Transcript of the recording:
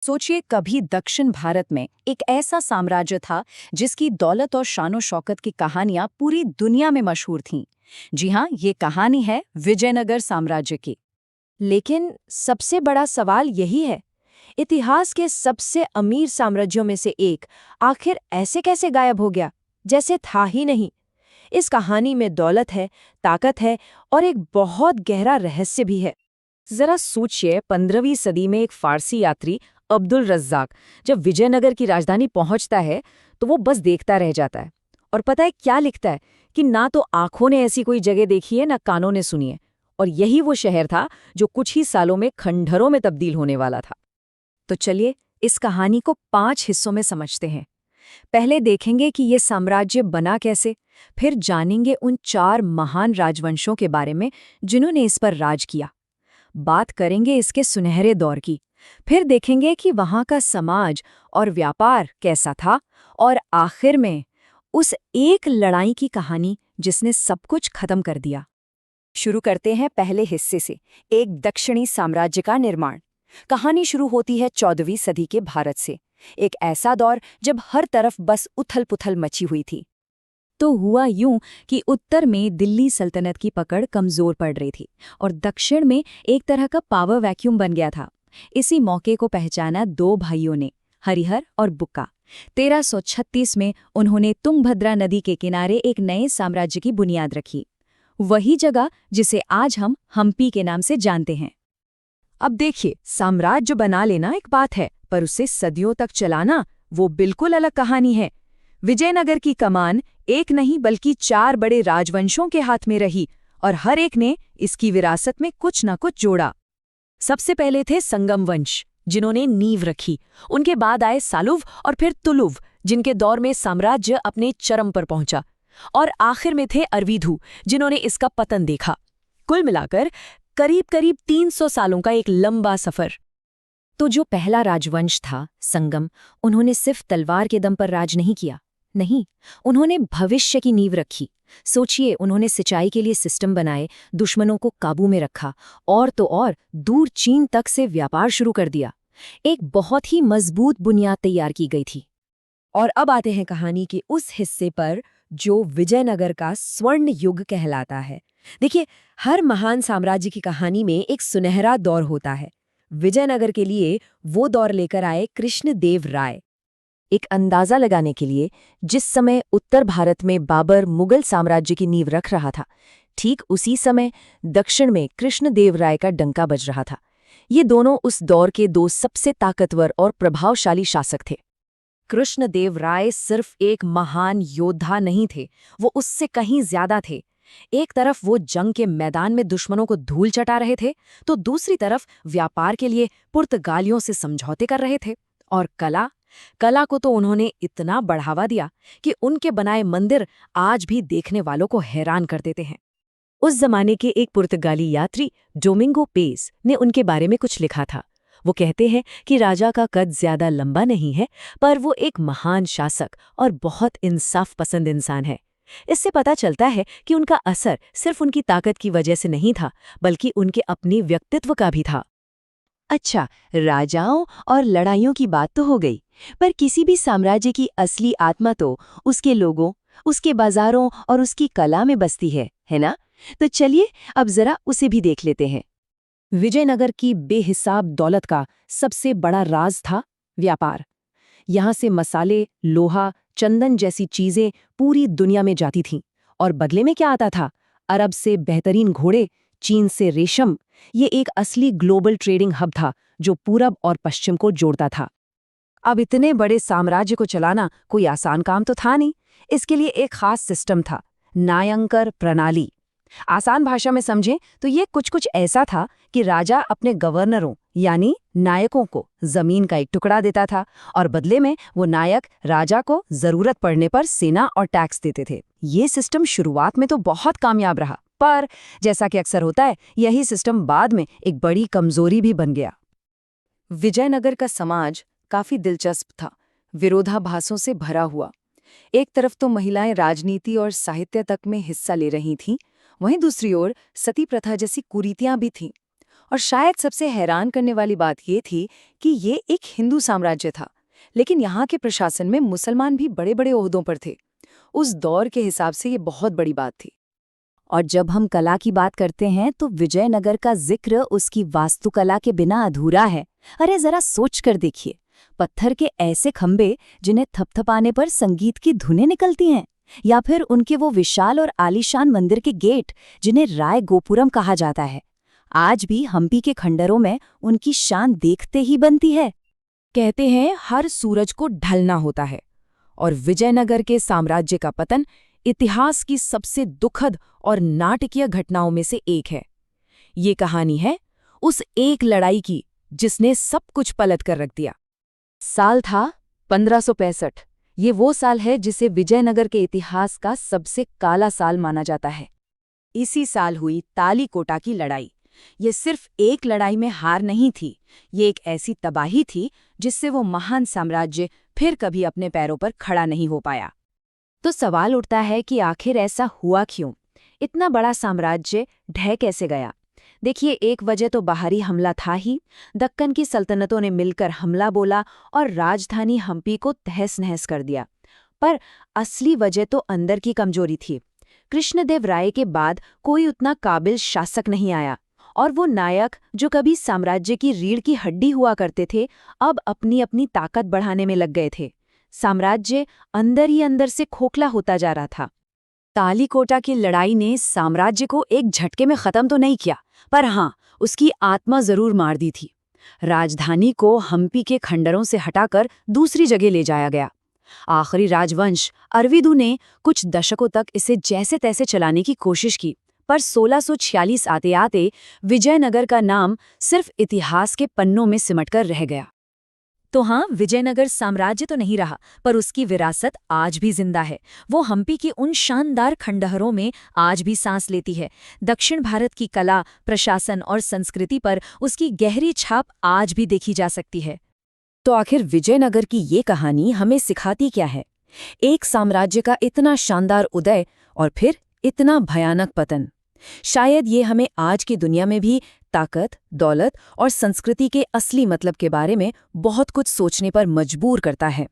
सोचिए, कभी दक्षिण भारत में एक ऐसा साम्राज्य था जिसकी दौलत और शानो शौकत की कहानियां पूरी दुनिया में मशहूर थीं। जी हाँ, ये कहानी है विजयनगर साम्राज्य की। लेकिन सबसे बड़ा सवाल यही है, इतिहास के सबसे अमीर साम्राज्यों में से एक आखिर ऐसे कैसे गायब हो गया, जैसे था ही नहीं। इस कहानी में दौलत है, ताकत है और एक बहुत गहरा रहस्य भी है। जरा सोचिए, 15वीं सदी में एक फारसी यात्री अब्दुल रज्जाक जब विजयनगर की राजधानी पहुंचता है तो वो बस देखता रह जाता है। और पता है क्या लिखता है कि ना तो आंखों ने ऐसी कोई जगह देखी है, ना कानों ने सुनी है। और यही वो शहर था जो कुछ ही सालों में खंडहरों में तब्दील होने वाला था। तो चलिए, इस कहानी को 5 हिस्सों में समझते हैं। पहले देखेंगे कि ये साम्राज्य बना कैसे, फिर जानेंगे उन 4 महान राजवंशों के बारे में जिन्होंने इस पर राज किया। बात करेंगे इसके सुनहरे दौर की, फिर देखेंगे कि वहाँ का समाज और व्यापार कैसा था, और आखिर में उस एक लड़ाई की कहानी जिसने सब कुछ खत्म कर दिया। शुरू करते हैं पहले हिस्से से, एक दक्षिणी साम्राज्य का निर्माण। कहानी शुरू होती है 14वीं सदी के भारत से, एक ऐसा दौर जब हर तरफ बस उथल-पुथल मची हुई थी। तो हुआ यूं कि उत्तर में दिल्ली सल्तनत की पकड़ कमजोर पड़ रही थी और दक्षिण में एक तरह का पावर वैक्यूम बन गया था। इसी मौके को पहचाना 2 भाइयों ने, हरिहर और बुक्का। 1336 में उन्होंने तुंगभद्रा नदी के किनारे एक नए साम्राज्य की बुनियाद रखी, वही जगह जिसे आज हम हम्पी के नाम से जानते हैं। अब देखिए, साम्राज्य बना लेना एक बात है, पर उसे सदियों तक चलाना वो बिल्कुल अलग कहानी है। विजयनगर की कमान एक नहीं बल्कि 4 बड़े राजवंशों के हाथ में रही, और हर एक ने इसकी विरासत में कुछ न कुछ जोड़ा। सबसे पहले थे संगम वंश, जिन्होंने नींव रखी। उनके बाद आए सालुव और फिर तुलुव, जिनके दौर में साम्राज्य अपने चरम पर पहुंचा। और आखिर में थे अरविधु, जिन्होंने इसका पतन देखा। कुल मिलाकर करीब करीब 300 सालों का एक लंबा सफर। तो जो पहला राजवंश था संगम, उन्होंने सिर्फ तलवार के दम पर राज नहीं किया। नहीं, उन्होंने भविष्य की नींव रखी। सोचिए, उन्होंने सिंचाई के लिए सिस्टम बनाए, दुश्मनों को काबू में रखा, और तो और दूर चीन तक से व्यापार शुरू कर दिया। एक बहुत ही मजबूत बुनियाद तैयार की गई थी। और अब आते हैं कहानी के उस हिस्से पर जो विजयनगर का स्वर्ण युग कहलाता है। देखिए, हर महान साम्राज्य की कहानी में एक सुनहरा दौर होता है। विजयनगर के लिए वो दौर लेकर आए कृष्णदेव राय। एक अंदाजा लगाने के लिए, जिस समय उत्तर भारत में बाबर मुगल साम्राज्य की नींव रख रहा था, ठीक उसी समय दक्षिण में कृष्णदेव राय का डंका बज रहा था। ये दोनों उस दौर के 2 सबसे ताकतवर और प्रभावशाली शासक थे। कृष्णदेव राय सिर्फ एक महान योद्धा नहीं थे, वो उससे कहीं ज्यादा थे। एक तरफ वो जंग के मैदान में दुश्मनों को धूल चटा रहे थे, तो दूसरी तरफ व्यापार के लिए पुर्तगालियों से समझौते कर रहे थे। और कला को तो उन्होंने इतना बढ़ावा दिया कि उनके बनाए मंदिर आज भी देखने वालों को हैरान कर देते हैं। उस जमाने के एक पुर्तगाली यात्री डोमिंगो पेस ने उनके बारे में कुछ लिखा था। वो कहते हैं कि राजा का कद ज्यादा लंबा नहीं है, पर वो एक महान शासक और बहुत इंसाफ पसंद इंसान है। इससे पता चलता है कि उनका असर सिर्फ उनकी ताकत की वजह से नहीं था, बल्कि उनके अपने व्यक्तित्व का भी था। अच्छा, राजाओं और लड़ाइयों की बात तो हो गई, पर किसी भी साम्राज्य की असली आत्मा तो उसके लोगों, उसके बाजारों और उसकी कला में बसती है ना? तो चलिए अब जरा उसे भी देख लेते हैं। विजयनगर की बेहिसाब दौलत का सबसे बड़ा राज था व्यापार। यहाँ से मसाले, लोहा, चंदन जैसी चीजें पूरी दुनिया में जाती थीं। और बदले में क्या आता था? अरब से बेहतरीन घोड़े, चीन से रेशम। ये एक असली ग्लोबल ट्रेडिंग हब था जो पूरब और पश्चिम को जोड़ता था। अब इतने बड़े साम्राज्य को चलाना कोई आसान काम तो था नहीं। इसके लिए एक खास सिस्टम था, नायंकर प्रणाली। आसान भाषा में समझें तो ये कुछ ऐसा था कि राजा अपने गवर्नरों यानी नायकों को जमीन का एक टुकड़ा देता था, और बदले में वो नायक राजा को जरूरत पड़ने पर सेना और टैक्स देते थे। ये सिस्टम शुरुआत में तो बहुत कामयाब रहा, पर जैसा कि अक्सर होता है, यही सिस्टम बाद में एक बड़ी कमजोरी भी बन गया। विजयनगर का समाज काफी दिलचस्प था, विरोधाभासों से भरा हुआ। एक तरफ तो महिलाएं राजनीति और साहित्य तक में हिस्सा ले रही थीं, वहीं दूसरी ओर सती प्रथा जैसी कुरीतियां भी थीं। और शायद सबसे हैरान करने वाली बात ये थी कि ये एक हिंदू साम्राज्य था, लेकिन यहाँ के प्रशासन में मुसलमान भी बड़े बड़े ओहदों पर थे। उस दौर के हिसाब से ये बहुत बड़ी बात थी। और जब हम कला की बात करते हैं तो विजयनगर का जिक्र उसकी वास्तुकला के बिना अधूरा है। अरे जरा सोच कर देखिए, पत्थर के ऐसे खंबे जिन्हें थपथपाने पर संगीत की धुनें निकलती हैं, या फिर उनके वो विशाल और आलीशान मंदिर के गेट जिन्हें राय गोपुरम कहा जाता है। आज भी हम्पी के खंडरों में उनकी शान देखते ही बनती है। कहते हैं हर सूरज को ढलना होता है, और विजयनगर के साम्राज्य का पतन इतिहास की सबसे दुखद और नाटकीय घटनाओं में से एक है। ये कहानी है उस एक लड़ाई की जिसने सब कुछ पलट कर रख दिया। साल था 1565। ये वो साल है जिसे विजयनगर के इतिहास का सबसे काला साल माना जाता है। इसी साल हुई तालीकोटा की लड़ाई। ये सिर्फ एक लड़ाई में हार नहीं थी, ये एक ऐसी तबाही थी जिससे वो महान साम्राज्य फिर कभी अपने पैरों पर खड़ा नहीं हो पाया। तो सवाल उठता है कि आखिर ऐसा हुआ क्यों? इतना बड़ा साम्राज्य ढह कैसे गया? देखिए, एक वजह तो बाहरी हमला था ही। दक्कन की सल्तनतों ने मिलकर हमला बोला और राजधानी हम्पी को तहस-नहस कर दिया। पर असली वजह तो अंदर की कमजोरी थी। कृष्णदेव राय के बाद कोई उतना काबिल शासक नहीं आया, और वो नायक जो कभी साम्राज्य की रीढ़ की हड्डी हुआ करते थे, अब अपनी अपनी ताकत बढ़ाने में लग गए थे। साम्राज्य अंदर ही अंदर से खोखला होता जा रहा था। तालीकोटा की लड़ाई ने साम्राज्य को एक झटके में खत्म तो नहीं किया, पर हाँ, उसकी आत्मा जरूर मार दी थी। राजधानी को हम्पी के खंडरों से हटाकर दूसरी जगह ले जाया गया। आखिरी राजवंश अरविदु ने कुछ दशकों तक इसे जैसे तैसे चलाने की कोशिश की, पर 1646 आते आते विजयनगर का नाम सिर्फ इतिहास के पन्नों में सिमटकर रह गया। तो हाँ, विजयनगर साम्राज्य तो नहीं रहा, पर उसकी विरासत आज भी जिंदा है। वो हम्पी के उन शानदार खंडहरों में आज भी सांस लेती है। दक्षिण भारत की कला, प्रशासन और संस्कृति पर उसकी गहरी छाप आज भी देखी जा सकती है। तो आखिर विजयनगर की ये कहानी हमें सिखाती क्या है? एक साम्राज्य का इतना शानदार उदय और फिर इतना भयानक पतन। शायद ये हमें आज की दुनिया में भी ताकत, दौलत और संस्कृति के असली मतलब के बारे में बहुत कुछ सोचने पर मजबूर करता है।